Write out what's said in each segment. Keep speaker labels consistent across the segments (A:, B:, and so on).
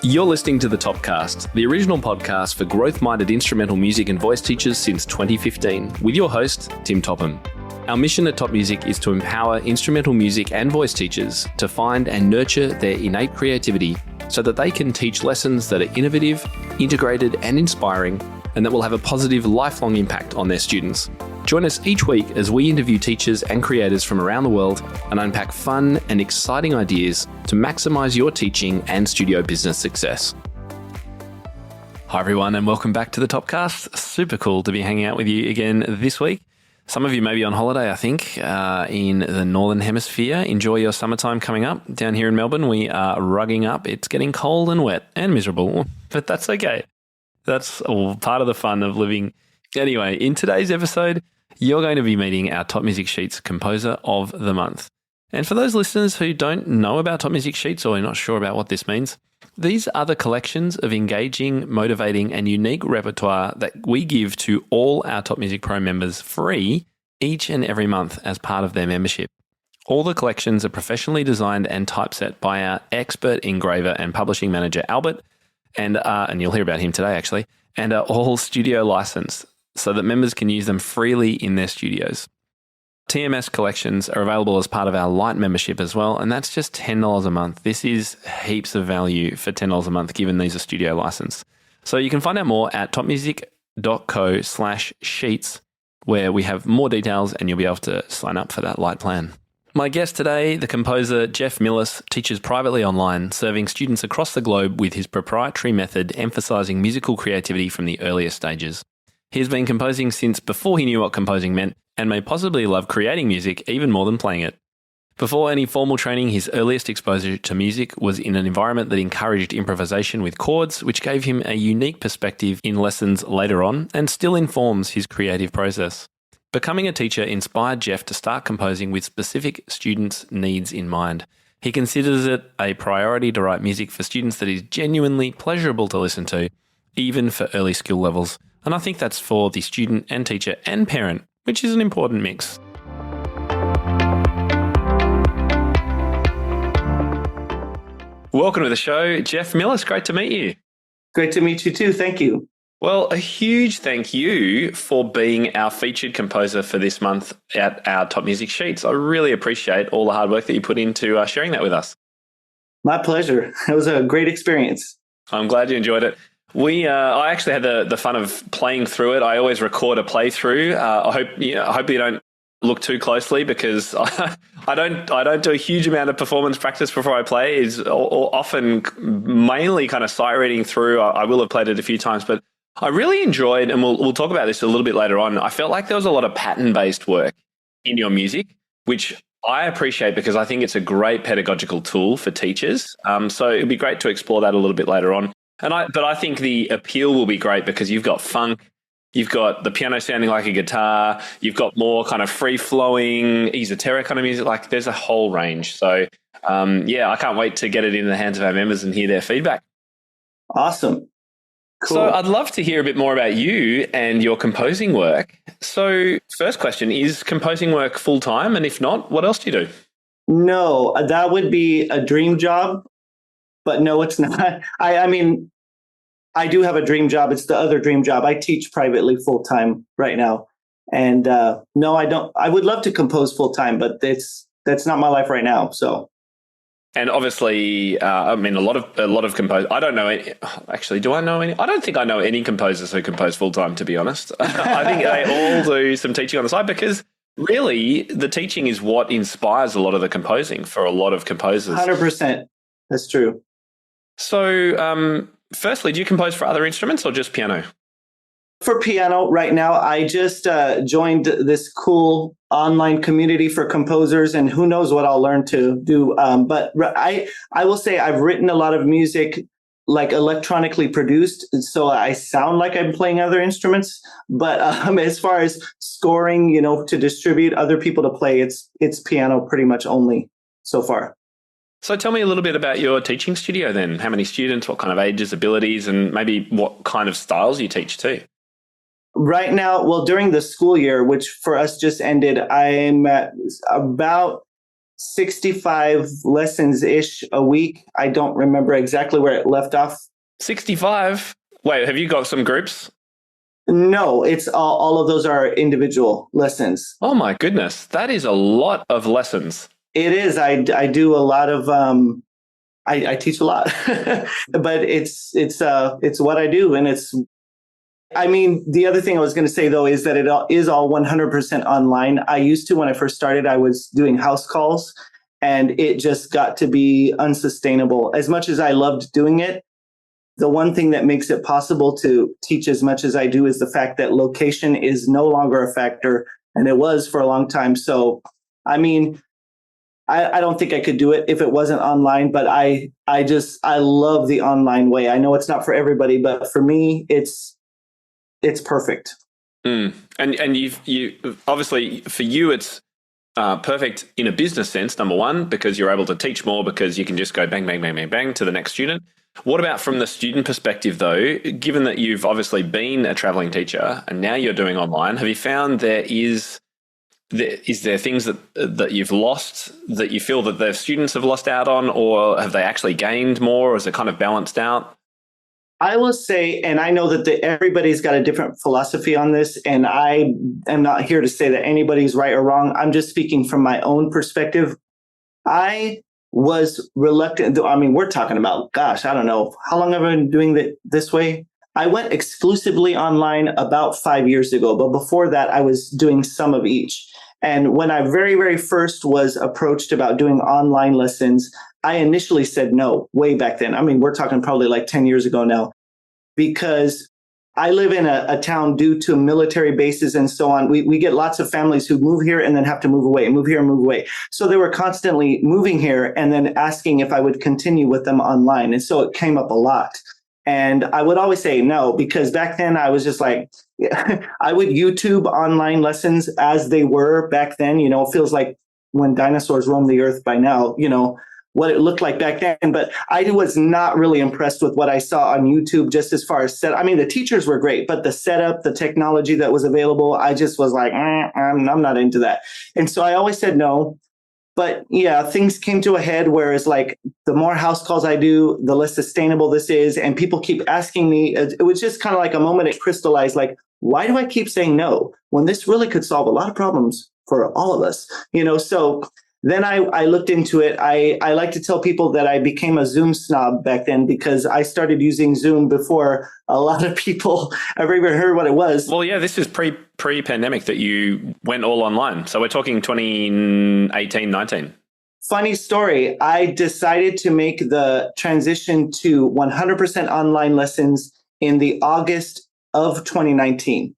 A: You're listening to the Topcast, the original podcast for growth-minded instrumental music and voice teachers since 2015, with your host, Tim Topham. Our mission at Top Music is to empower instrumental music and voice teachers to find and nurture their innate creativity so that they can teach lessons that are innovative, integrated, and inspiring, and that will have a positive, lifelong impact on their students. Join us each week as we interview teachers and creators from around the world and unpack fun and exciting ideas to maximize your teaching and studio business success. Hi everyone, and welcome back to the Topcast. Super cool to be hanging out with you again this week. Some of you may be on holiday, I think, in the Northern Hemisphere. Enjoy your summertime coming up. Down here in Melbourne, we are rugging up. It's getting cold and wet and miserable, but that's okay. That's all part of the fun of living. Anyway, in today's episode, you're going to be meeting our Top Music Sheets Composer of the Month. And for those listeners who don't know about Top Music Sheets or are not sure about what this means, these are the collections of engaging, motivating, and unique repertoire that we give to all our Top Music Pro members free each and every month as part of their membership. All the collections are professionally designed and typeset by our expert engraver and publishing manager, Albert, and you'll hear about him today, actually, and are all studio licensed so that members can use them freely in their studios. TMS collections are available as part of our Lite membership as well, and that's just $10 a month. This is heaps of value for $10 a month, given these are studio licensed. So you can find out more at topmusic.co/sheets, where we have more details and you'll be able to sign up for that Lite plan. My guest today, the composer Jeff Millis, teaches privately online, serving students across the globe with his proprietary method emphasizing musical creativity from the earliest stages. He has been composing since before he knew what composing meant and may possibly love creating music even more than playing it. Before any formal training, his earliest exposure to music was in an environment that encouraged improvisation with chords, which gave him a unique perspective in lessons later on and still informs his creative process. Becoming a teacher inspired Jeff to start composing with specific students' needs in mind. He considers it a priority to write music for students that is genuinely pleasurable to listen to, even for early skill levels. And I think that's for the student and teacher and parent, which is an important mix. Welcome to the show, Jeff Millis. Great to meet you.
B: Great to meet you too. Thank you.
A: Well, a huge thank you for being our featured composer for this month at our Top Music Sheets. I really appreciate all the hard work that you put into sharing that with us.
B: My pleasure. It was a great experience.
A: I'm glad you enjoyed it. I actually had the fun of playing through it. I always record a playthrough. I hope you don't look too closely because I don't do a huge amount of performance practice before I play. It's often mainly kind of sight reading through. I will have played it a few times, but I really enjoyed, and we'll talk about this a little bit later on. I felt like there was a lot of pattern-based work in your music, which I appreciate because I think it's a great pedagogical tool for teachers. So it'd be great to explore that a little bit later on. But I think the appeal will be great because you've got funk, you've got the piano sounding like a guitar, you've got more kind of free-flowing, esoteric kind of music. Like there's a whole range. So I can't wait to get it in the hands of our members and hear their feedback.
B: Awesome. Cool.
A: So I'd love to hear a bit more about you and your composing work. So first question, is composing work full-time? And if not, what else do you do?
B: No, that would be a dream job. But no, it's not. I mean, I do have a dream job. It's the other dream job. I teach privately full-time right now. And no, I don't. I would love to compose full-time, but that's not my life right now. So.
A: And obviously, a lot of composers. I don't know any. Actually, do I know any? I don't think I know any composers who compose full-time, to be honest. I think they all do some teaching on the side because really the teaching is what inspires a lot of the composing for a lot of composers.
B: 100%. That's true.
A: So, firstly, do you compose for other instruments or just piano?
B: For piano right now, I just joined this cool online community for composers, and who knows what I'll learn to do. But I will say I've written a lot of music like electronically produced, so I sound like I'm playing other instruments. But as far as scoring, to distribute other people to play, it's piano pretty much only so far.
A: So tell me a little bit about your teaching studio then. How many students, what kind of ages, abilities, and maybe what kind of styles you teach too?
B: Right now, well, during the school year, which for us just ended, I'm at about 65 lessons ish a week. I don't remember exactly where it left off.
A: 65? Wait, have you got some groups?
B: No, it's all of those are individual lessons.
A: Oh my goodness, that is a lot of lessons.
B: It is. I do a lot of I teach a lot, but it's what I do, and it's. I mean, the other thing I was going to say though is that it is all 100% online. I used to, when I first started, I was doing house calls, and it just got to be unsustainable. As much as I loved doing it, the one thing that makes it possible to teach as much as I do is the fact that location is no longer a factor, and it was for a long time. So, I mean, I don't think I could do it if it wasn't online, but I love the online way. I know it's not for everybody, but for me, it's perfect.
A: And you obviously, for you, it's perfect in a business sense, number one, because you're able to teach more because you can just go bang, bang, bang, bang, bang to the next student. What about from the student perspective, though? Given that you've obviously been a traveling teacher and now you're doing online, have you found is there things that you've lost that you feel that the students have lost out on, or have they actually gained more, or is it kind of balanced out?
B: I will say, and I know that everybody's got a different philosophy on this, and I am not here to say that anybody's right or wrong. I'm just speaking from my own perspective. I was reluctant. I mean, we're talking about, gosh, I don't know. How long have I been doing this way? I went exclusively online about 5 years ago, but before that, I was doing some of each. And when I very, very first was approached about doing online lessons, I initially said no, way back then. I mean, we're talking probably like 10 years ago now, because I live in a town due to military bases and so on. We get lots of families who move here and then have to move away, move here and move away. So they were constantly moving here and then asking if I would continue with them online. And so it came up a lot. And I would always say no, because back then I was just like, I would YouTube online lessons as they were back then. You know, it feels like when dinosaurs roamed the earth by now, you know, what it looked like back then. But I was not really impressed with what I saw on YouTube, just as far as I mean, the teachers were great, but the setup, the technology that was available, I just was like, I'm not into that. And so I always said no. But yeah, things came to a head where it's like the more house calls I do, the less sustainable this is. And people keep asking me, it was just kind of like a moment it crystallized, like, why do I keep saying no when this really could solve a lot of problems for all of us? You know, so then I looked into it. I like to tell people that I became a Zoom snob back then because I started using Zoom before a lot of people ever even heard what it was.
A: Well, yeah, this is pre-pandemic that you went all online. So we're talking 2018, 19.
B: Funny story. I decided to make the transition to 100% online lessons in the August of 2019.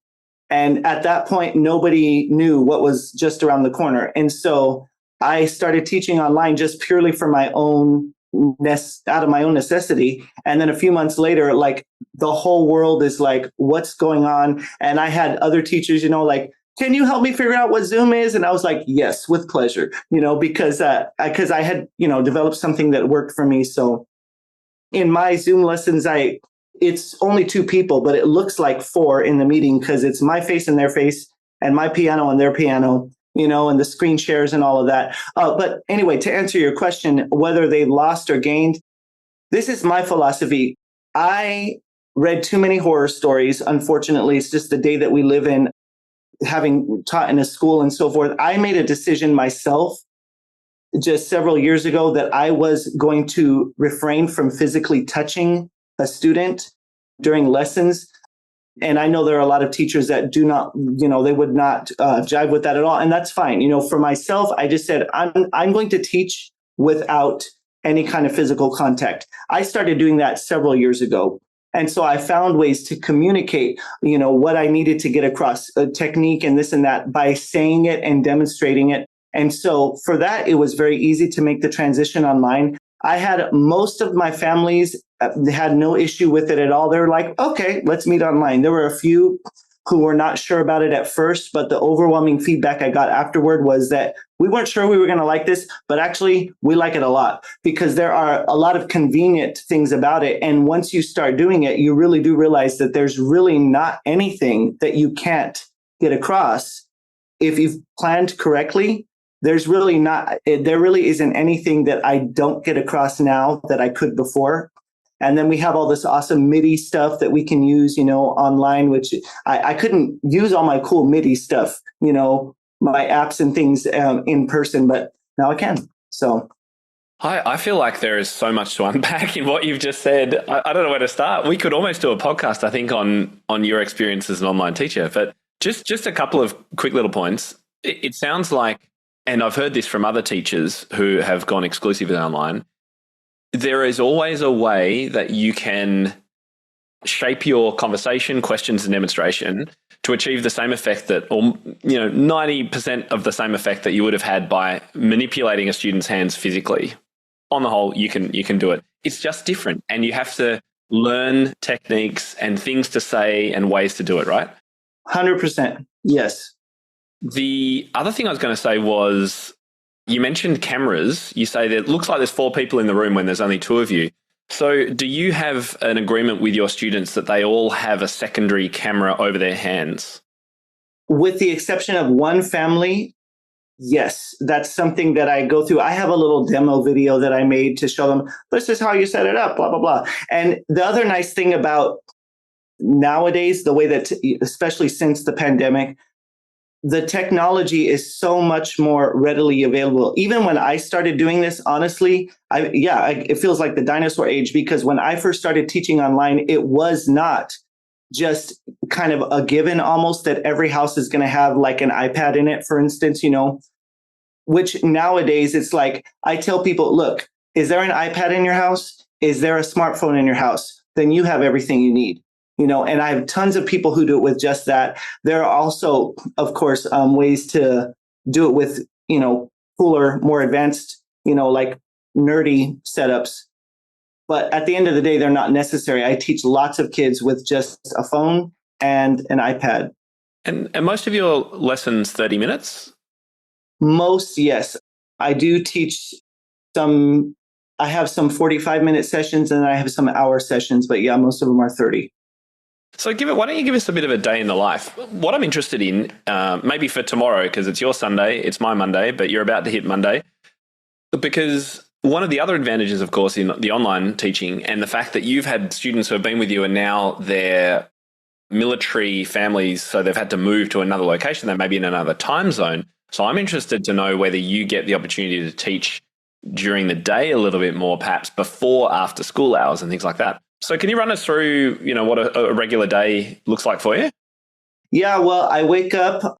B: And at that point, nobody knew what was just around the corner. And so I started teaching online just purely for my own out of my own necessity. And then a few months later, like the whole world is like, what's going on? And I had other teachers, you know, like, can you help me figure out what Zoom is? And I was like, yes, with pleasure, you know, because I had, you know, developed something that worked for me. So in my Zoom lessons, it's only 2 people, but it looks like 4 in the meeting because it's my face and their face and my piano and their piano, you know, and the screen shares and all of that. But anyway, to answer your question, whether they lost or gained, this is my philosophy. I read too many horror stories. Unfortunately, it's just the day that we live in, having taught in a school and so forth. I made a decision myself just several years ago that I was going to refrain from physically touching a student during lessons. And I know there are a lot of teachers that do not, you know, they would not jive with that at all. And that's fine. You know, for myself, I just said, I'm going to teach without any kind of physical contact. I started doing that several years ago. And so I found ways to communicate, you know, what I needed to get across, a technique and this and that by saying it and demonstrating it. And so for that, it was very easy to make the transition online. I had most of my families had no issue with it at all. They were like, okay, let's meet online. There were a few who were not sure about it at first, but the overwhelming feedback I got afterward was that we weren't sure we were going to like this, but actually we like it a lot because there are a lot of convenient things about it. And once you start doing it, you really do realize that there's really not anything that you can't get across if you've planned correctly there really isn't anything that I don't get across now that I could before. And then we have all this awesome MIDI stuff that we can use, online, which I couldn't use all my cool MIDI stuff, my apps and things in person, but now I can. So
A: I feel like there is so much to unpack in what you've just said. I don't know where to start. We could almost do a podcast, I think, on your experience as an online teacher. But just a couple of quick little points. It sounds like, and I've heard this from other teachers who have gone exclusively online, there is always a way that you can shape your conversation, questions, and demonstration to achieve the same effect that, or 90% of the same effect that you would have had by manipulating a student's hands physically. On the whole, you can do it. It's just different, and you have to learn techniques and things to say and ways to do it, right?
B: 100%. Yes.
A: The other thing I was going to say was, you mentioned cameras. You say that it looks like there's 4 people in the room when there's only 2 of you. So do you have an agreement with your students that they all have a secondary camera over their hands?
B: With the exception of one family, yes, that's something that I go through. I have a little demo video that I made to show them, this is how you set it up, blah, blah, blah. And the other nice thing about nowadays, the way that, especially since the pandemic, the technology is so much more readily available. Even when I started doing this, honestly, it feels like the dinosaur age, because when I first started teaching online, it was not just kind of a given almost that every house is going to have like an iPad in it, for instance, which nowadays it's like, I tell people, look, is there an iPad in your house? Is there a smartphone in your house? Then you have everything you need. And I have tons of people who do it with just that. There are also, of course, ways to do it with, cooler, more advanced, like nerdy setups. But at the end of the day, they're not necessary. I teach lots of kids with just a phone and an iPad.
A: And most of your lessons 30 minutes?
B: Most, yes. I do teach I have some 45-minute sessions and I have some hour sessions, but yeah, most of them are 30.
A: So why don't you give us a bit of a day in the life? What I'm interested in, maybe for tomorrow, because it's your Sunday, it's my Monday, but you're about to hit Monday. Because one of the other advantages, of course, in the online teaching, and the fact that you've had students who have been with you and now they're military families, so they've had to move to another location, they may be in another time zone. So I'm interested to know whether you get the opportunity to teach during the day a little bit more, perhaps before, after school hours and things like that. So can you run us through, what a regular day looks like for you?
B: Yeah, well, I wake up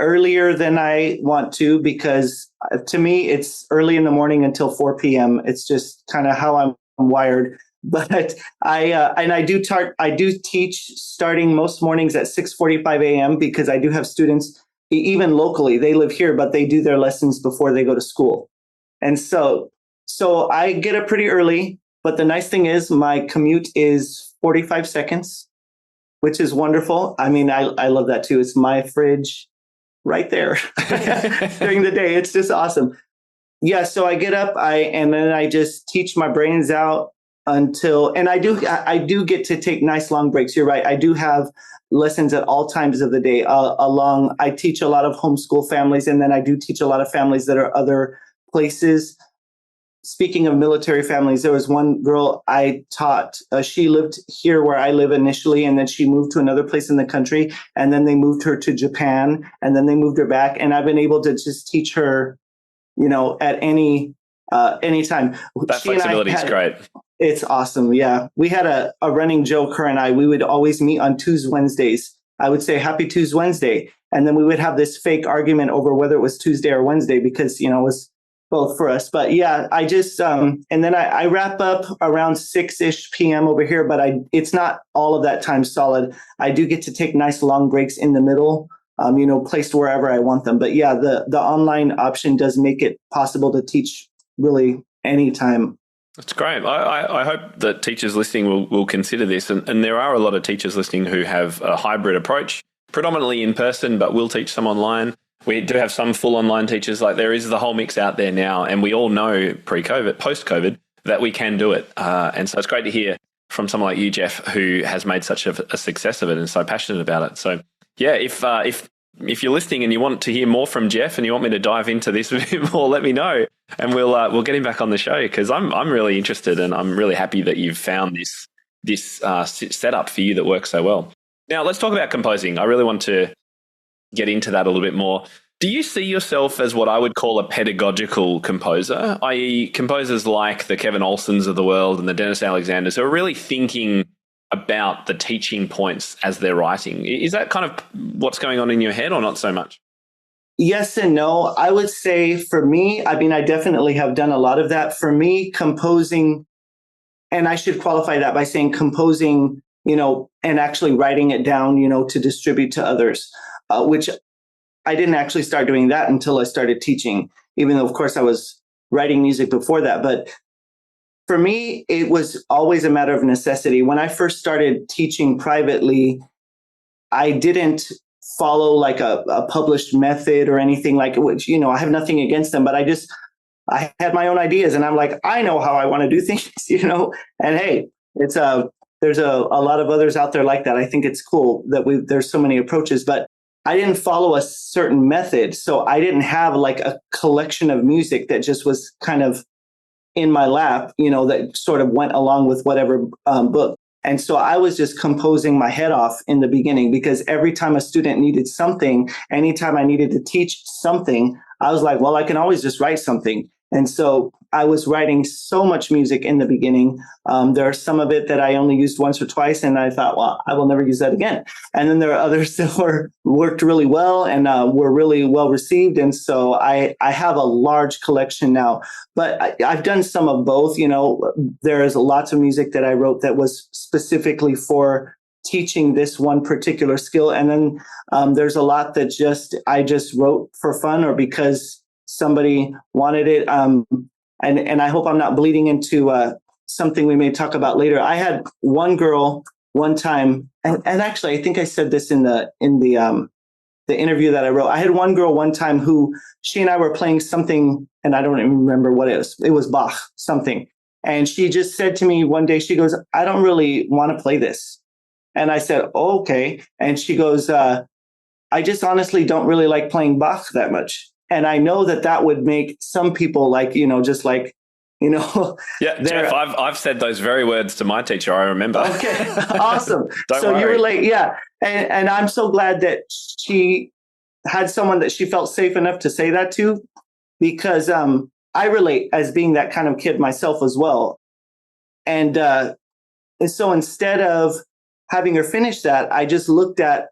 B: earlier than I want to, because to me, it's early in the morning until 4 p.m. It's just kind of how I'm wired. But I do teach starting most mornings at 6:45 a.m. because I do have students, even locally, they live here, but they do their lessons before they go to school. And so I get up pretty early. But the nice thing is my commute is 45 seconds, which is wonderful. I mean, I love that too. It's my fridge right there during the day. It's just awesome. Yeah, so I get up, and then I just teach my brains out and I do get to take nice long breaks. You're right. I do have lessons at all times of the day. I teach a lot of homeschool families, and then I do teach a lot of families that are other places. Speaking of military families, there was one girl I taught. She lived here where I live initially, and then she moved to another place in the country, and then they moved her to Japan, and then they moved her back. And I've been able to just teach her, at any time.
A: That flexibility is great.
B: It's awesome. Yeah, we had a running joke. Her and I, we would always meet on Tuesday Wednesdays. I would say Happy Tuesday Wednesday, and then we would have this fake argument over whether it was Tuesday or Wednesday because it was both for us. But yeah, I just and then I wrap up around 6-ish p.m. over here, but it's not all of that time solid. I do get to take nice long breaks in the middle, placed wherever I want them. But yeah, the online option does make it possible to teach really anytime.
A: That's great. I hope that teachers listening will consider this. And there are a lot of teachers listening who have a hybrid approach, predominantly in person, but will teach some online. We do have some full online teachers. Like there is the whole mix out there now. And we all know pre-COVID, post-COVID, that we can do it. And so it's great to hear from someone like you, Jeff, who has made such a success of it and so passionate about it. So yeah, if if you're listening and you want to hear more from Jeff and you want me to dive into this a bit more, let me know, and we'll get him back on the show, because I'm really interested, and I'm really happy that you've found this setup for you that works so well. Now, let's talk about composing. I really want to get into that a little bit more. Do you see yourself as what I would call a pedagogical composer, i.e. composers like the Kevin Olsons of the world and the Dennis Alexanders, who are really thinking about the teaching points as they're writing? Is that kind of what's going on in your head, or not so much?
B: Yes and no. I would say for me, I mean, I definitely have done a lot of that. For me, composing, and I should qualify that by saying composing, and actually writing it down, to distribute to others, which I didn't actually start doing that until I started teaching, even though, of course, I was writing music before that. But for me, it was always a matter of necessity. When I first started teaching privately, I didn't follow like a published method or anything like, which, I have nothing against them, but I had my own ideas, and I'm like, I know how I want to do things, and hey, there's a lot of others out there like that. I think it's cool that there's so many approaches, but I didn't follow a certain method. So I didn't have like a collection of music that just was kind of in my lap, that sort of went along with whatever book. And so I was just composing my head off in the beginning, because every time a student needed something, anytime I needed to teach something, I was like, well, I can always just write something. And so I was writing so much music in the beginning. There are some of it that I only used once or twice, and I thought, well, I will never use that again. And then there are others that worked really well and were really well received. And so I have a large collection now, but I've done some of both. There is lots of music that I wrote that was specifically for teaching this one particular skill. And then there's a lot that I just wrote for fun or because somebody wanted it. And I hope I'm not bleeding into something we may talk about later. I had one girl one time, and actually I think I said this in the interview that I wrote. I had one girl one time who she and I were playing something, and I don't even remember what it was. It was Bach something, and she just said to me one day, she goes, "I don't really want to play this," and I said, oh, "Okay," and she goes, "I just honestly don't really like playing Bach that much." And I know that would make some people just like,
A: Yeah, Jeff, I've said those very words to my teacher. I remember.
B: Okay, awesome. So
A: worry.
B: You relate, yeah. And I'm so glad that she had someone that she felt safe enough to say that to, because I relate as being that kind of kid myself as well. And so instead of having her finish that, I just looked at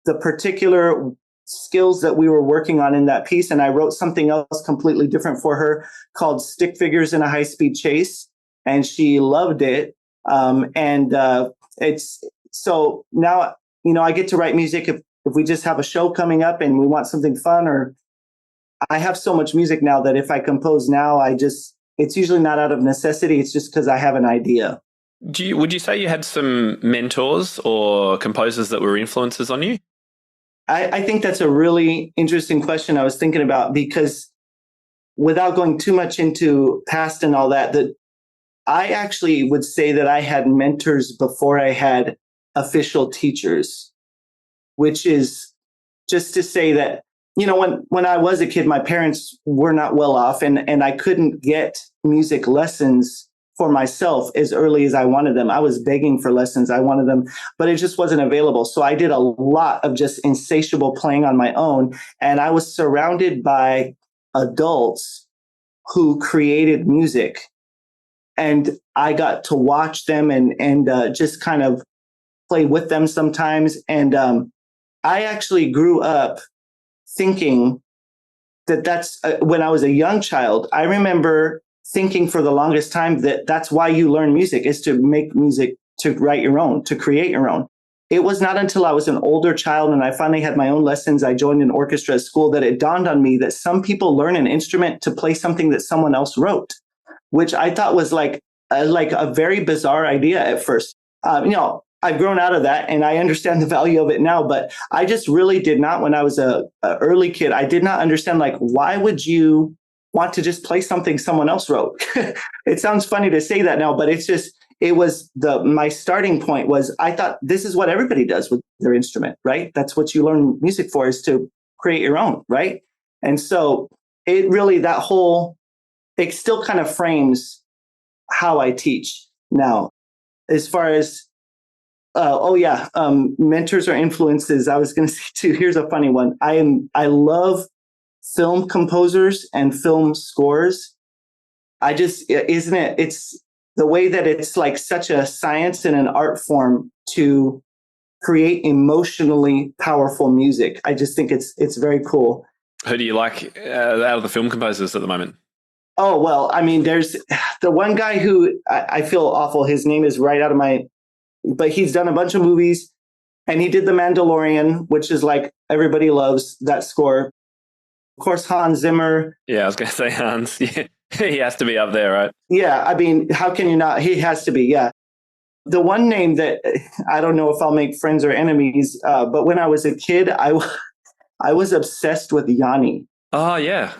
B: the particular skills that we were working on in that piece, and I wrote something else completely different for her called Stick Figures in a High-Speed Chase, and she loved it. It's so now I get to write music if we just have a show coming up and we want something fun, or I have so much music now that if I compose now, it's usually not out of necessity, it's just because I have an idea.
A: Would you say you had some mentors or composers that were influences on you?
B: I think that's a really interesting question I was thinking about, because without going too much into past and all that I actually would say that I had mentors before I had official teachers, which is just to say that, when I was a kid, my parents were not well off, and I couldn't get music lessons for myself as early as I wanted them. I was begging for lessons. I wanted them, but it just wasn't available. So I did a lot of just insatiable playing on my own. And I was surrounded by adults who created music. And I got to watch them and just kind of play with them sometimes. And I actually grew up thinking that's when I was a young child. I remember thinking for the longest time that's why you learn music, is to make music, to write your own, to create your own. It was not until I was an older child and I finally had my own lessons, I joined an orchestra at school, that it dawned on me that some people learn an instrument to play something that someone else wrote, which I thought was like a very bizarre idea at first. I've grown out of that and I understand the value of it now, but I just really did not, when I was a early kid, I did not understand, why would you want to just play something someone else wrote? It sounds funny to say that now, but my starting point was, I thought this is what everybody does with their instrument, right? That's what you learn music for, is to create your own, right? And so it really, it still kind of frames how I teach now. As far as, mentors or influences, I was going to say too, here's a funny one. I love film composers and film scores. It's the way that it's like such a science and an art form to create emotionally powerful music. I just think it's very cool.
A: Who do you like out of the film composers at the moment?
B: Oh, well, I mean, there's the one guy who I feel awful. His name is right out of but he's done a bunch of movies, and he did The Mandalorian, which is like everybody loves that score. Of course, Hans Zimmer.
A: Yeah, I was going to say Hans. Yeah. He has to be up there, right?
B: Yeah, I mean, how can you not? He has to be, yeah. The one name that I don't know if I'll make friends or enemies, but when I was a kid, I was obsessed with Yanni.
A: Oh, yeah.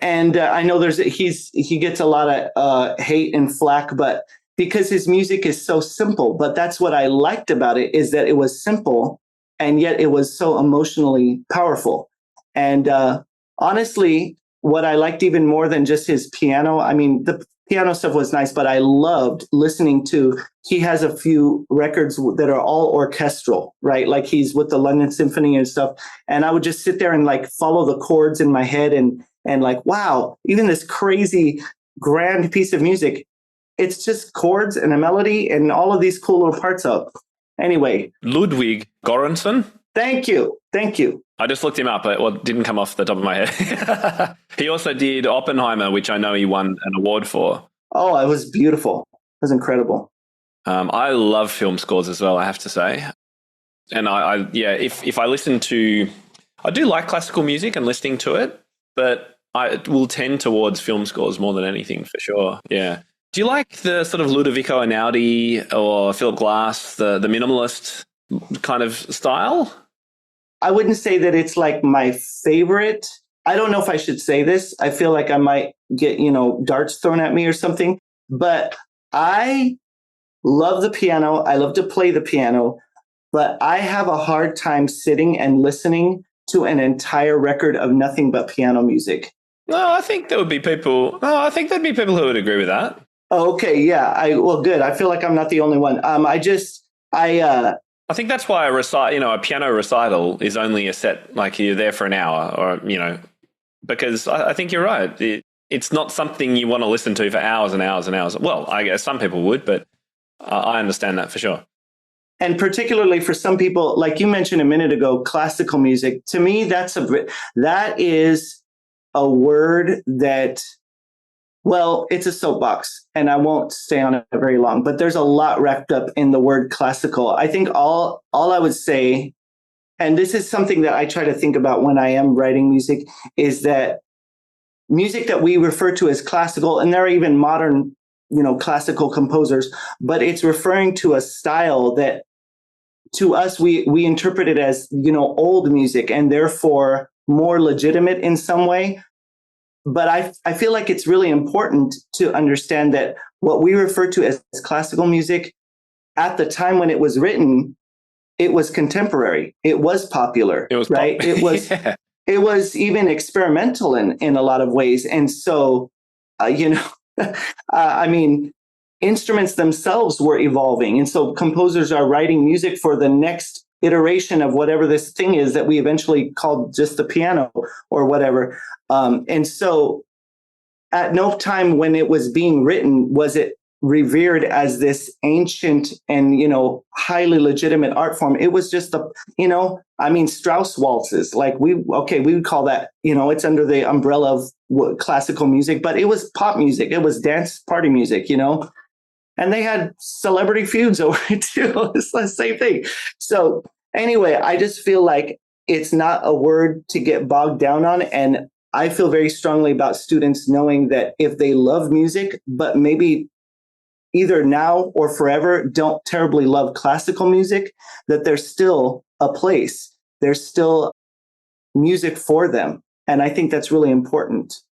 B: And I know he gets a lot of hate and flack, but because his music is so simple. But that's what I liked about it, is that it was simple, and yet it was so emotionally powerful. And honestly, what I liked even more than just his piano, I mean, the piano stuff was nice, but I loved listening to, he has a few records that are all orchestral, right? Like he's with the London Symphony and stuff. And I would just sit there and like follow the chords in my head and like, wow, even this crazy grand piece of music, it's just chords and a melody and all of these cool little parts of. Anyway.
A: Ludwig Göransson.
B: Thank you.
A: I just looked him up. It didn't come off the top of my head. He also did Oppenheimer, which I know he won an award for.
B: Oh, it was beautiful. It was incredible.
A: I love film scores as well, I have to say. And if I listen to, I do like classical music and listening to it, but I will tend towards film scores more than anything, for sure. Yeah. Do you like the sort of Ludovico Einaudi or Philip Glass, the minimalist kind of style?
B: I wouldn't say that it's like my favorite. I don't know if I should say this. I feel like I might get, darts thrown at me or something. But I love the piano. I love to play the piano. But I have a hard time sitting and listening to an entire record of nothing but piano music.
A: No, I think there'd be people who would agree with that.
B: Oh, okay, yeah. Well, good. I feel like I'm not the only one.
A: I think that's why a piano recital is only a set, like you're there for an hour, or because I think you're right. It's not something you want to listen to for hours and hours and hours. Well, I guess some people would, but I understand that for sure.
B: And particularly for some people, like you mentioned a minute ago, classical music. To me, that is a word that, well, it's a soapbox, and I won't stay on it very long, but there's a lot wrapped up in the word classical. I think all I would say, and this is something that I try to think about when I am writing music, is that music that we refer to as classical, and there are even modern, classical composers, but it's referring to a style that to us, we interpret it as, old music and therefore more legitimate in some way. But I feel like it's really important to understand that what we refer to as classical music, at the time when it was written, it was contemporary. It was popular.
A: It was
B: right. It was. Yeah. It was even experimental in a lot of ways. And so, I mean, instruments themselves were evolving, and so composers are writing music for the next iteration of whatever this thing is that we eventually called just the piano or whatever. And so at no time when it was being written was it revered as this ancient and, highly legitimate art form. It was just Strauss waltzes, like we would call that, it's under the umbrella of classical music, but it was pop music. It was dance party music, and they had celebrity feuds over it too. It's the same thing. So anyway, I just feel like it's not a word to get bogged down on. And I feel very strongly about students knowing that if they love music, but maybe either now or forever don't terribly love classical music, that there's still a place. There's still music for them. And I think that's really important.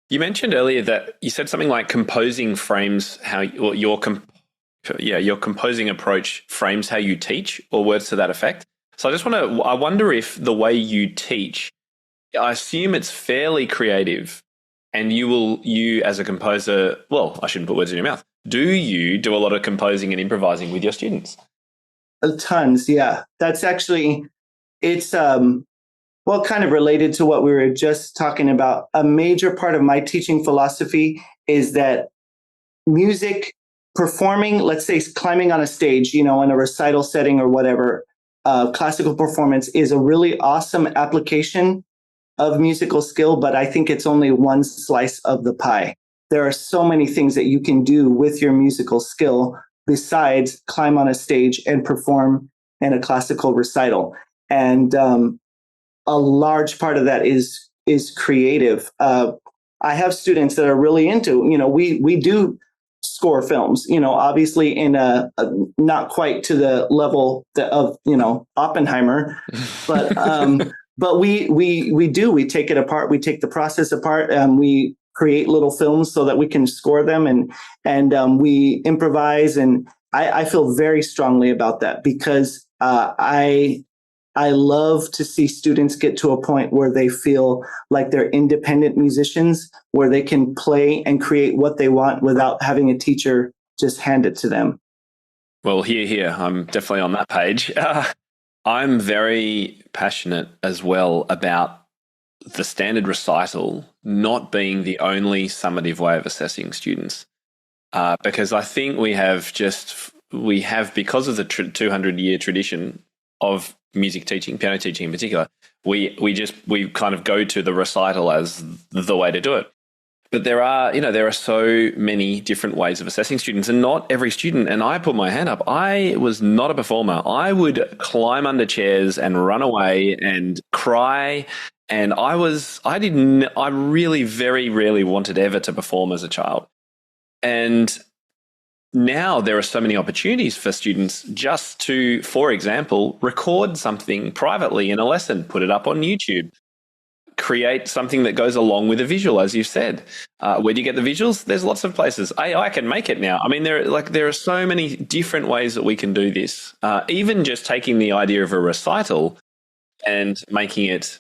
A: You mentioned earlier that you said something like composing frames how your composing approach frames how you teach, or words to that effect. So I wonder if the way you teach, I assume it's fairly creative, and you as a composer, well, I shouldn't put words in your mouth. Do you do a lot of composing and improvising with your students?
B: Tons, yeah. That's actually, it's well, kind of related to what we were just talking about. A major part of my teaching philosophy is that music performing, let's say climbing on a stage, in a recital setting or whatever, classical performance is a really awesome application of musical skill, but I think it's only one slice of the pie. There are so many things that you can do with your musical skill besides climb on a stage and perform in a classical recital. And a large part of that is creative. I have students that are really into, we do score films, obviously in a not quite to the level of, Oppenheimer, but but we take it apart. We take the process apart, and we create little films so that we can score them, and we improvise. And I feel very strongly about that because I love to see students get to a point where they feel like they're independent musicians, where they can play and create what they want without having a teacher just hand it to them.
A: Well, here, I'm definitely on that page. I'm very passionate as well about the standard recital not being the only summative way of assessing students, because I think we have, because of the 200-year tradition of music teaching, piano teaching in particular, we kind of go to the recital as the way to do it. But there are so many different ways of assessing students, and not every student, and I put my hand up, I was not a performer. I would climb under chairs and run away and cry. And I really very rarely wanted ever to perform as a child. And now there are so many opportunities for students just to, for example, record something privately in a lesson, put it up on YouTube, create something that goes along with a visual, as you've said. Where do you get the visuals? There's lots of places. AI can make it now. I mean, there are so many different ways that we can do this. Even just taking the idea of a recital and making it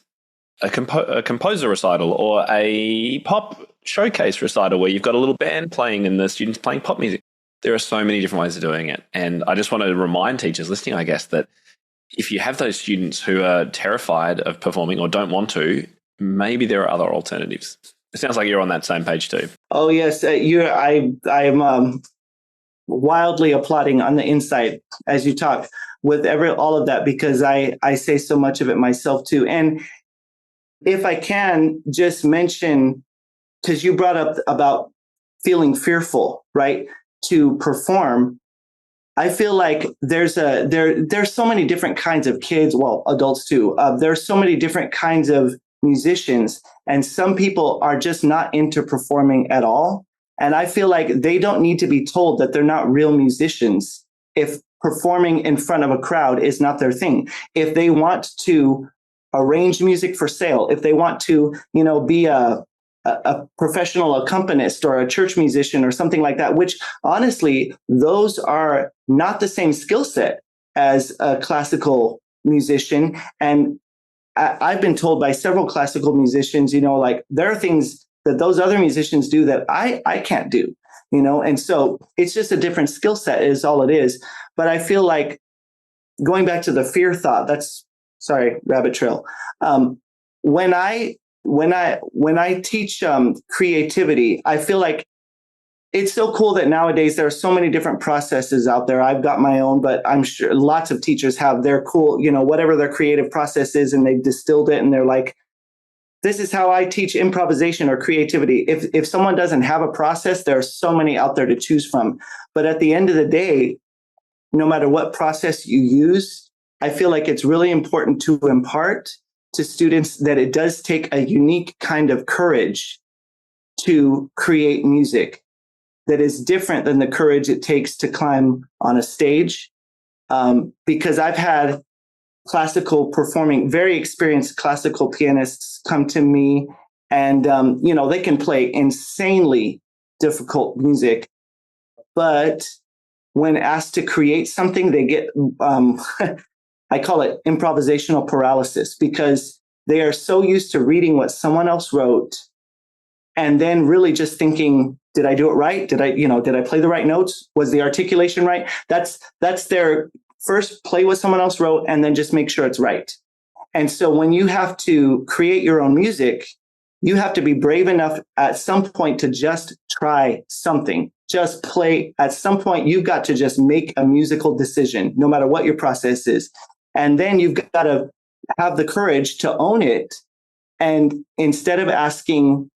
A: a composer recital or a pop showcase recital where you've got a little band playing and the students playing pop music. There are so many different ways of doing it. And I just want to remind teachers listening, I guess, that if you have those students who are terrified of performing or don't want to, maybe there are other alternatives. It sounds like you're on that same page too.
B: Oh, yes. I'm wildly applauding on the inside as you talk with all of that, because I say so much of it myself too. And if I can just mention, because you brought up about feeling fearful, right, to perform, I feel like there's so many different kinds of kids, well, adults too. There's so many different kinds of musicians, and some people are just not into performing at all. And I feel like they don't need to be told that they're not real musicians if performing in front of a crowd is not their thing. If they want to arrange music for sale, if they want to, be a professional accompanist or a church musician or something like that, which honestly, those are not the same skill set as a classical musician. And I've been told by several classical musicians, like there are things that those other musicians do that I can't do, and so it's just a different skill set is all it is. But I feel like going back to the fear thought, rabbit trail. When I teach creativity, I feel like it's so cool that nowadays there are so many different processes out there. I've got my own, but I'm sure lots of teachers have their cool, whatever their creative process is, and they've distilled it and they're like, this is how I teach improvisation or creativity. If someone doesn't have a process, there are so many out there to choose from. But at the end of the day, no matter what process you use, I feel like it's really important to impart to students that it does take a unique kind of courage to create music that is different than the courage it takes to climb on a stage. Because I've had very experienced classical pianists come to me and, they can play insanely difficult music, but when asked to create something, they get I call it improvisational paralysis, because they are so used to reading what someone else wrote and then really just thinking, did I do it right? Did I play the right notes? Was the articulation right? That's their first, play what someone else wrote and then just make sure it's right. And so when you have to create your own music, you have to be brave enough at some point to just try something, just play. At some point, you've got to just make a musical decision, no matter what your process is. And then you've got to have the courage to own it. And instead of asking,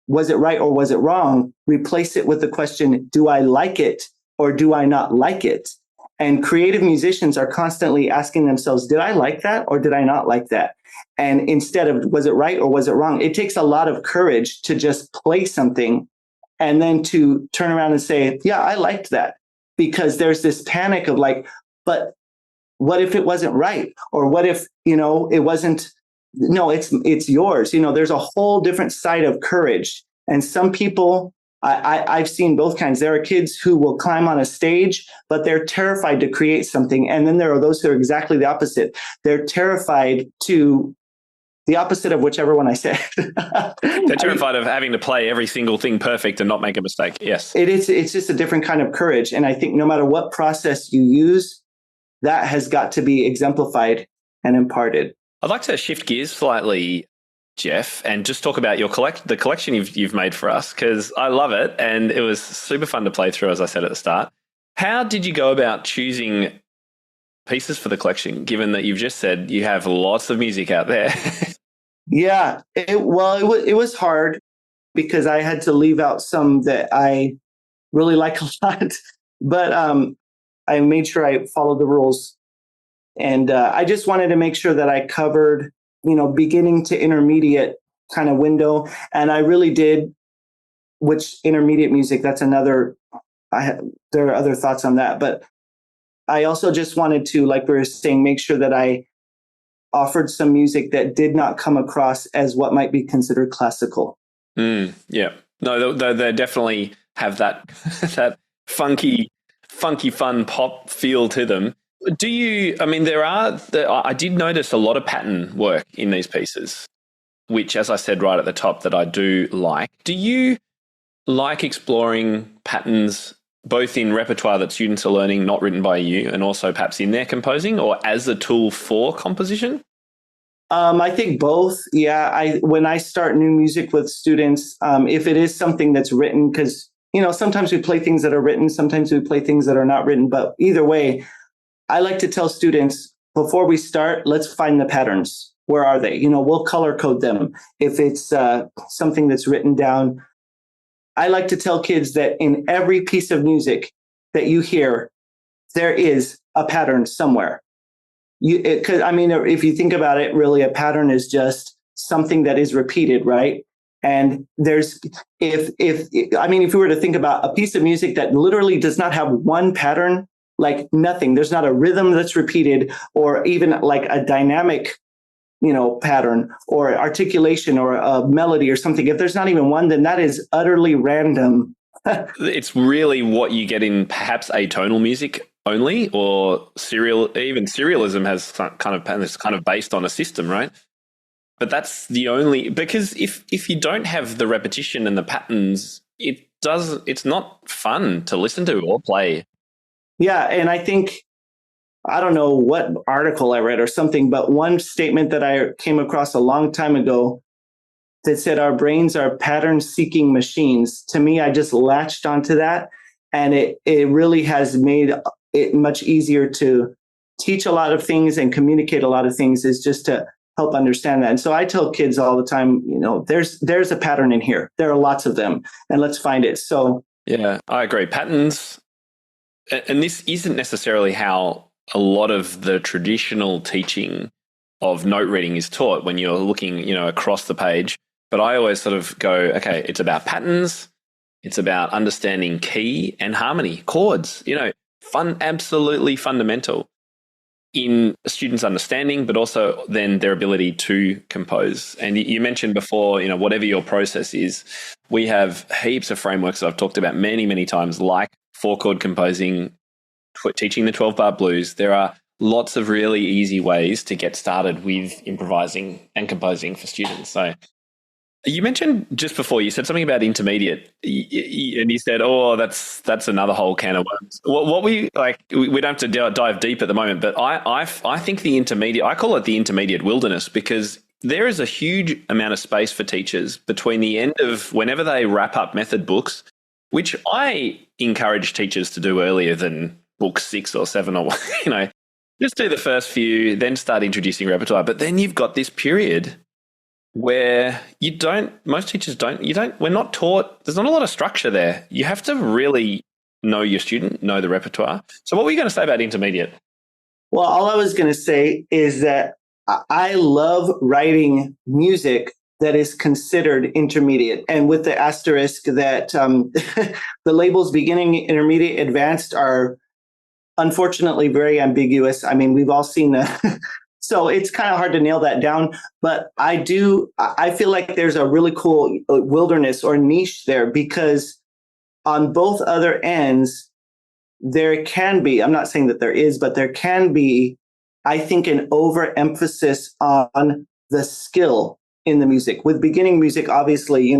B: was it right or was it wrong, replace it with the question, do I like it or do I not like it? And creative musicians are constantly asking themselves, did I like that or did I not like that? And instead of, was it right or was it wrong? It takes a lot of courage to just play something and then to turn around and say, yeah, I liked that. Because there's this panic of like, but what if it wasn't right? Or what if, it wasn't, no, it's yours. There's a whole different side of courage. And some people, I've seen both kinds. There are kids who will climb on a stage, but they're terrified to create something. And then there are those who are exactly the opposite. They're terrified to the opposite of whichever one I said.
A: They're terrified of having to play every single thing perfect and not make a mistake. Yes.
B: It's just a different kind of courage. And I think no matter what process you use, that has got to be exemplified and imparted.
A: I'd like to shift gears slightly, Jeff, and just talk about the collection you've made for us, because I love it and it was super fun to play through, as I said at the start. How did you go about choosing pieces for the collection, given that you've just said you have lots of music out there?
B: Yeah, it was hard because I had to leave out some that I really like a lot, but I made sure I followed the rules. And I just wanted to make sure that I covered, beginning to intermediate kind of window. And I really did, which intermediate music, that's another, there are other thoughts on that. But I also just wanted to, like we were saying, make sure that I offered some music that did not come across as what might be considered classical.
A: Yeah. No, they definitely have that that funky fun pop feel to them. I did notice a lot of pattern work in these pieces, which, as I said right at the top, that I do like. Do you like exploring patterns both in repertoire that students are learning, not written by you, and also perhaps in their composing, or as a tool for composition?
B: I think both. Yeah, when I start new music with students, if it is something that's written, because sometimes we play things that are written, sometimes we play things that are not written, but either way, I like to tell students before we start, let's find the patterns. Where are they? We'll color code them. If it's something that's written down, I like to tell kids that in every piece of music that you hear, there is a pattern somewhere. If you think about it, really, a pattern is just something that is repeated, right? And if you were to think about a piece of music that literally does not have one pattern, like nothing, there's not a rhythm that's repeated, or even like a dynamic, pattern or articulation or a melody or something. If there's not even one, then that is utterly random.
A: It's really what you get in perhaps atonal music only, or even serialism has kind of based on a system, right? But that's the only, because if you don't have the repetition and the patterns, it's not fun to listen to or play.
B: Yeah, and I think, I don't know what article I read or something, but one statement that I came across a long time ago that said our brains are pattern-seeking machines. To me, I just latched onto that, and it really has made it much easier to teach a lot of things and communicate a lot of things, is just to help understand that. And so I tell kids all the time, there's a pattern in here. There are lots of them, and let's find it. So
A: yeah, I agree. Patterns, and this isn't necessarily how a lot of the traditional teaching of note reading is taught when you're looking, across the page. But I always sort of go, okay, it's about patterns. It's about understanding key and harmony, chords, absolutely fundamental in a student's understanding, but also then their ability to compose. And you mentioned before, whatever your process is, we have heaps of frameworks that I've talked about many, many times, like 4-chord composing, teaching the 12-bar blues. There are lots of really easy ways to get started with improvising and composing for students. So you mentioned just before, you said something about intermediate, and you said, "Oh, that's another whole can of worms." What we like, we don't have to dive deep at the moment, but I think the intermediate, I call it the intermediate wilderness, because there is a huge amount of space for teachers between the end of whenever they wrap up method books, which I encourage teachers to do earlier than book 6 or 7, or just do the first few, then start introducing repertoire. But then you've got this period where most teachers we're not taught, there's not a lot of structure there. You have to really know your student, know the repertoire. So what were you going to say about intermediate?
B: Well, all I was going to say is that I love writing music that is considered intermediate, and with the asterisk that the labels beginning, intermediate, advanced are unfortunately very ambiguous. I mean, we've all seen that. So it's kind of hard to nail that down, but I feel like there's a really cool wilderness or niche there, because on both other ends, there can be, I'm not saying that there is, but there can be, I think, an overemphasis on the skill in the music. With beginning music, obviously,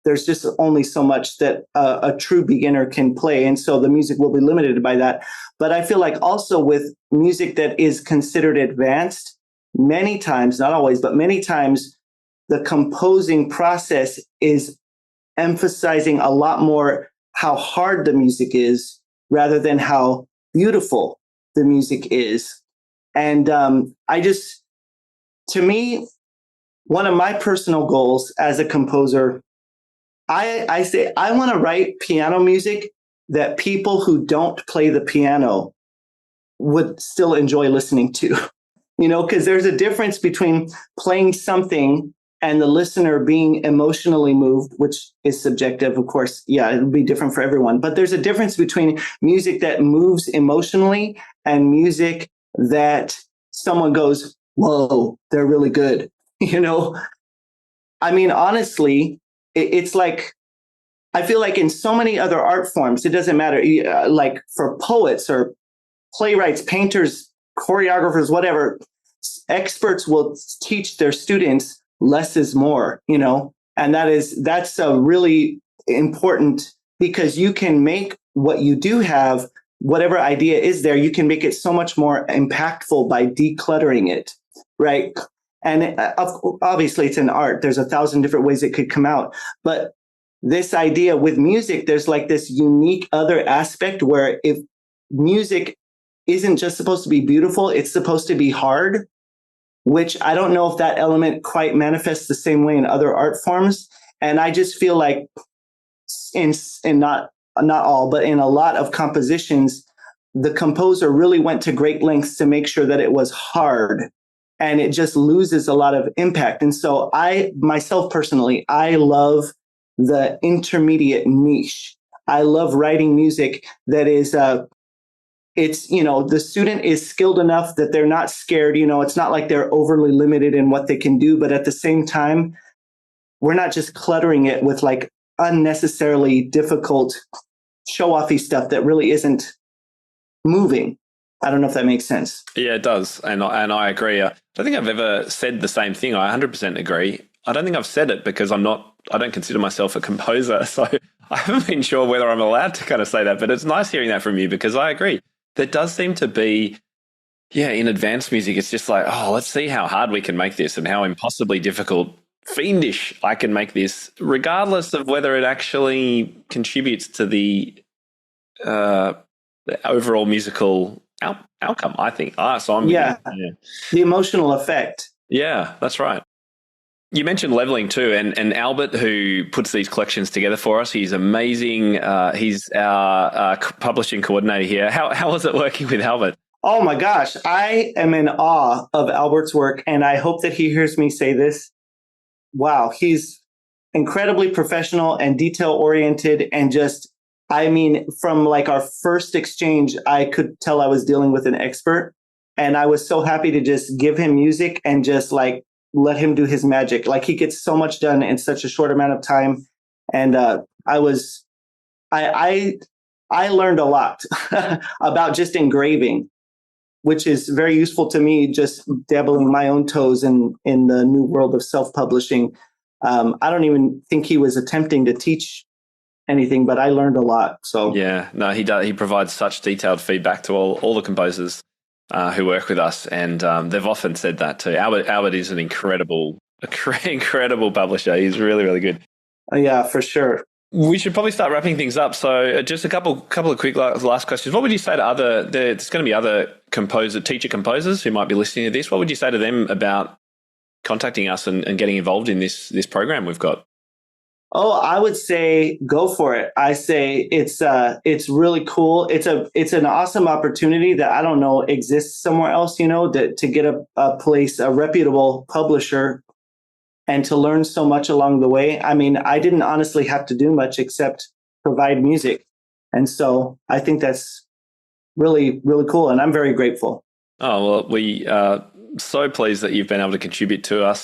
B: there's just only so much that a true beginner can play. And so the music will be limited by that. But I feel like also with music that is considered advanced, many times, not always, but many times, the composing process is emphasizing a lot more how hard the music is rather than how beautiful the music is. And to me, one of my personal goals as a composer, I say I want to write piano music that people who don't play the piano would still enjoy listening to, because there's a difference between playing something and the listener being emotionally moved, which is subjective, of course. Yeah, it would be different for everyone. But there's a difference between music that moves emotionally and music that someone goes, whoa, they're really good. I mean, honestly, it's like, I feel like in so many other art forms, it doesn't matter, like for poets or playwrights, painters, choreographers, whatever, experts will teach their students less is more, and that's a really important, because you can make what you do have, whatever idea is there, you can make it so much more impactful by decluttering it, right? And obviously it's an art. There's 1,000 different ways it could come out. But this idea with music, there's like this unique other aspect where if music isn't just supposed to be beautiful, it's supposed to be hard, which I don't know if that element quite manifests the same way in other art forms. And I just feel like in not all, but in a lot of compositions, the composer really went to great lengths to make sure that it was hard, and it just loses a lot of impact. And so myself personally, I love the intermediate niche. I love writing music that is, the student is skilled enough that they're not scared. It's not like they're overly limited in what they can do, but at the same time, we're not just cluttering it with like unnecessarily difficult show-offy stuff that really isn't moving. I don't know if that makes sense.
A: Yeah, it does. And I agree. I don't think I've ever said the same thing. I 100% agree. I don't think I've said it because I don't consider myself a composer. So I haven't been sure whether I'm allowed to kind of say that, but it's nice hearing that from you, because I agree. There does seem to be, in advanced music, it's just like, let's see how hard we can make this and how impossibly difficult, fiendish I can make this, regardless of whether it actually contributes to the overall musical outcome, I think. So
B: the emotional effect.
A: Yeah, that's right. You mentioned leveling too, and Albert, who puts these collections together for us, he's amazing. He's our publishing coordinator here. How was it working with Albert?
B: Oh my gosh, I am in awe of Albert's work, and I hope that he hears me say this. Wow, he's incredibly professional and detail-oriented, and just, I mean, from like our first exchange, I could tell I was dealing with an expert, and I was so happy to just give him music and just like let him do his magic. Like, he gets so much done in such a short amount of time. And I learned a lot about just engraving. which is very useful to me, just dabbling my own toes in the new world of self-publishing. I don't even think he was attempting to teach anything, but I learned a lot. So
A: yeah, no, he does. He provides such detailed feedback to all the composers who work with us, and they've often said that too. Albert is an incredible publisher. He's really, really good.
B: Yeah, for sure.
A: We should probably start wrapping things up. So just a couple of quick last questions. What would you say to there's going to be other teacher composers who might be listening to this. What would you say to them about contacting us and getting involved in this program we've got?
B: Oh, I would say go for it. I say it's really cool. It's an awesome opportunity that I don't know exists somewhere else, to get a reputable publisher and to learn so much along the way. I mean, I didn't honestly have to do much except provide music. And so I think that's really, really cool. And I'm very grateful.
A: Oh, well, we are so pleased that you've been able to contribute to our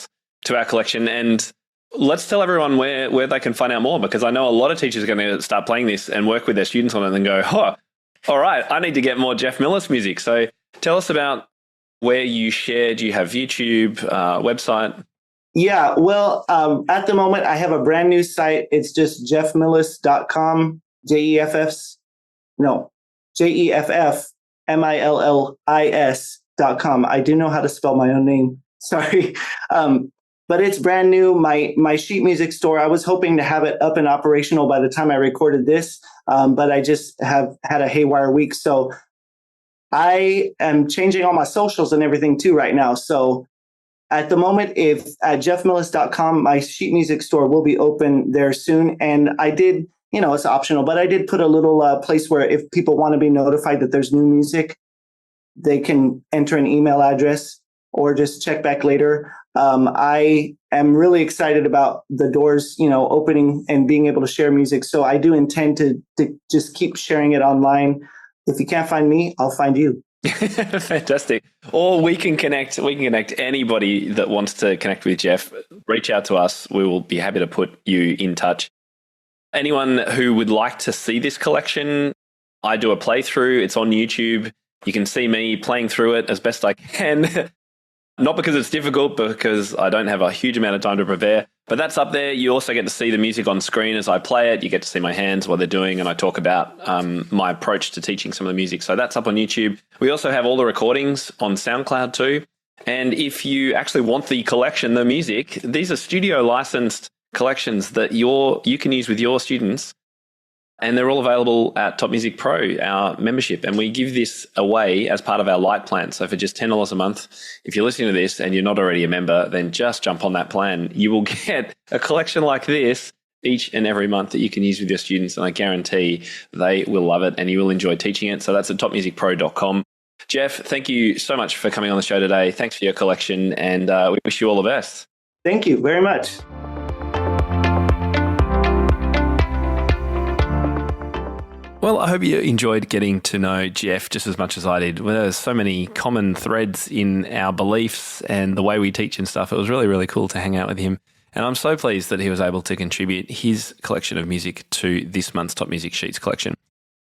A: collection. And let's tell everyone where they can find out more, because I know a lot of teachers are going to start playing this and work with their students on it and go, oh, all right, I need to get more Jeff Millis music. So tell us about where you share. Do you have YouTube, website?
B: Yeah, well, at the moment, I have a brand new site. It's just jeffmillis.com, JEFFMILLIS.com. I do know how to spell my own name. Sorry. But it's brand new. My sheet music store, I was hoping to have it up and operational by the time I recorded this, but I just have had a haywire week. So I am changing all my socials and everything too right now. So at the moment, if at jeffmillis.com, my sheet music store will be open there soon. And I did, it's optional, but I did put a little place where if people want to be notified that there's new music, they can enter an email address or just check back later. I am really excited about the doors, opening and being able to share music. So I do intend to just keep sharing it online. If you can't find me, I'll find you.
A: Fantastic. Or we can connect anybody that wants to connect with Jeff. Reach out to us. We will be happy to put you in touch. Anyone who would like to see this collection, I do a playthrough. It's on YouTube. You can see me playing through it as best I can. Not because it's difficult, but because I don't have a huge amount of time to prepare. But that's up there. You also get to see the music on screen as I play it. You get to see my hands, what they're doing, and I talk about my approach to teaching some of the music. So that's up on YouTube. We also have all the recordings on SoundCloud too. And if you actually want the collection, the music, these are studio licensed collections that you can use with your students. And they're all available at Top Music Pro, our membership. And we give this away as part of our light plan. So for just $10 a month, if you're listening to this and you're not already a member, then just jump on that plan. You will get a collection like this each and every month that you can use with your students. And I guarantee they will love it and you will enjoy teaching it. So that's at topmusicpro.com. Jeff, thank you so much for coming on the show today. Thanks for your collection. And we wish you all the best.
B: Thank you very much.
A: Well, I hope you enjoyed getting to know Jeff just as much as I did. Well, there's so many common threads in our beliefs and the way we teach and stuff. It was really, really cool to hang out with him. And I'm so pleased that he was able to contribute his collection of music to this month's Top Music Sheets collection.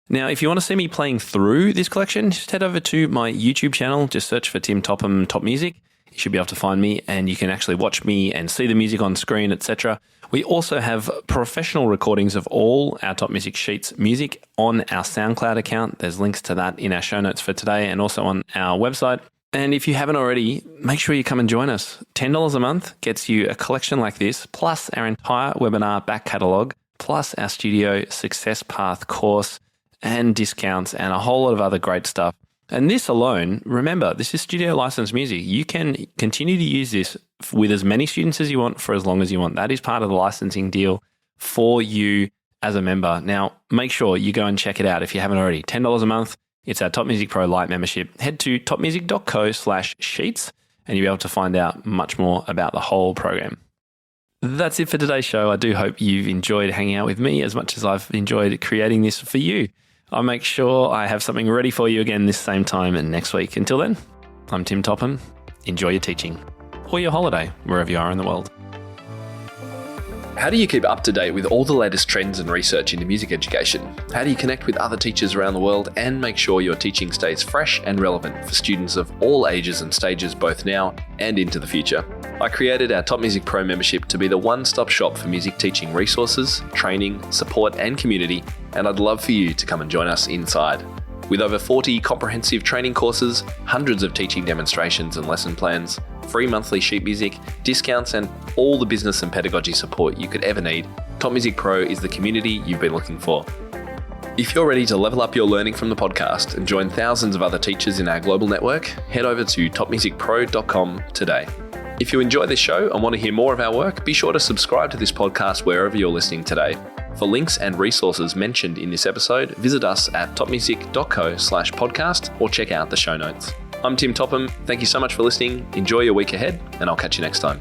A: Now, if you want to see me playing through this collection, just head over to my YouTube channel. Just search for Tim Topham Top Music. You should be able to find me and you can actually watch me and see the music on screen, etc. We also have professional recordings of all our Top Music Sheets music on our SoundCloud account. There's links to that in our show notes for today and also on our website. And if you haven't already, make sure you come and join us. $10 a month gets you a collection like this, plus our entire webinar back catalogue, plus our Studio Success Path course and discounts and a whole lot of other great stuff. And this alone, remember, this is studio licensed music. You can continue to use this with as many students as you want for as long as you want. That is part of the licensing deal for you as a member. Now, make sure you go and check it out if you haven't already. $10 a month. It's our Top Music Pro Lite membership. Head to topmusic.co/sheets and you'll be able to find out much more about the whole program. That's it for today's show. I do hope you've enjoyed hanging out with me as much as I've enjoyed creating this for you. I'll make sure I have something ready for you again this same time and next week. Until then, I'm Tim Topham. Enjoy your teaching or your holiday, wherever you are in the world. How do you keep up to date with all the latest trends and research into music education? How do you connect with other teachers around the world and make sure your teaching stays fresh and relevant for students of all ages and stages both now and into the future? I created our Top Music Pro membership to be the one-stop shop for music teaching resources, training, support and community, and I'd love for you to come and join us inside. With over 40 comprehensive training courses, hundreds of teaching demonstrations and lesson plans, free monthly sheet music, discounts, and all the business and pedagogy support you could ever need, Top Music Pro is the community you've been looking for. If you're ready to level up your learning from the podcast and join thousands of other teachers in our global network, head over to topmusicpro.com today. If you enjoy this show and want to hear more of our work, be sure to subscribe to this podcast wherever you're listening today. For links and resources mentioned in this episode, visit us at topmusic.co/podcast or check out the show notes. I'm Tim Topham. Thank you so much for listening. Enjoy your week ahead, and I'll catch you next time.